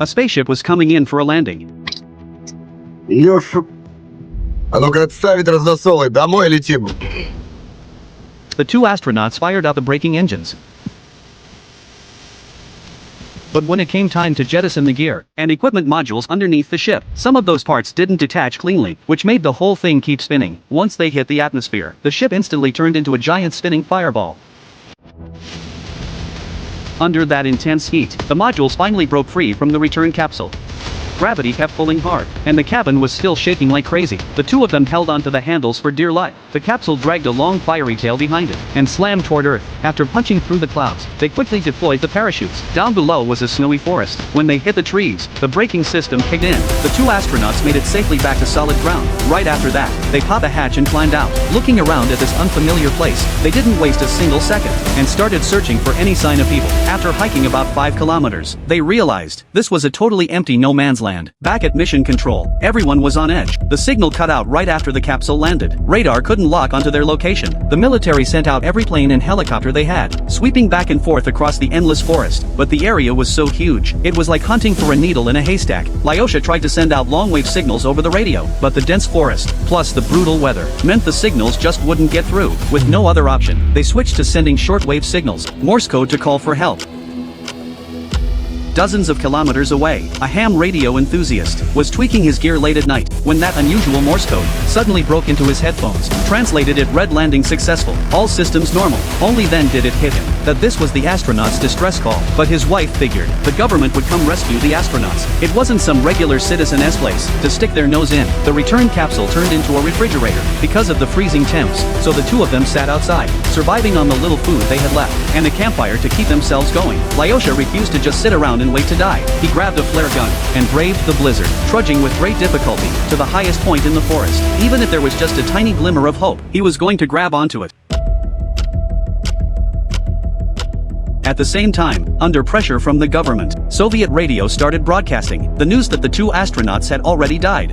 A spaceship was coming in for a landing. Ёшу. А ну-ка отставить разносолы, домой летим. The two astronauts fired up the braking engines. But when it came time to jettison the gear and equipment modules underneath the ship, some of those parts didn't detach cleanly, which made the whole thing keep spinning. Once they hit the atmosphere, the ship instantly turned into a giant spinning fireball. Under that intense heat, the modules finally broke free from the return capsule. Gravity kept pulling hard, and the cabin was still shaking like crazy. The two of them held onto the handles for dear life. The capsule dragged a long fiery tail behind it, and slammed toward Earth. After punching through the clouds, they quickly deployed the parachutes. Down below was a snowy forest. When they hit the trees, the braking system kicked in. The two astronauts made it safely back to solid ground. Right after that, they popped the hatch and climbed out. Looking around at this unfamiliar place, they didn't waste a single second, and started searching for any sign of people. After hiking about 5 kilometers, they realized this was a totally empty no man's land. Back at mission control, everyone was on edge. The signal cut out right after the capsule landed. Radar couldn't lock onto their location. The military sent out every plane and helicopter they had, sweeping back and forth across the endless forest. But the area was so huge, it was like hunting for a needle in a haystack. Lyosha tried to send out long-wave signals over the radio, but the dense forest, plus the brutal weather, meant the signals just wouldn't get through. With no other option, they switched to sending shortwave signals, Morse code to call for help. Dozens of kilometers away, a ham radio enthusiast was tweaking his gear late at night when that unusual Morse code suddenly broke into his headphones. Translated, it read landing successful, all systems normal. Only then did it hit him that this was the astronauts' distress call. But his wife figured the government would come rescue the astronauts. It wasn't some regular citizen's place to stick their nose in. The return capsule turned into a refrigerator because of the freezing temps, so the two of them sat outside, surviving on the little food they had left and a campfire to keep themselves going. Lyosha refused to just sit around and wait to die. He grabbed a flare gun and braved the blizzard, trudging with great difficulty to the highest point in the forest. Even if there was just a tiny glimmer of hope, he was going to grab onto it. At the same time, under pressure from the government, Soviet radio started broadcasting the news that the two astronauts had already died.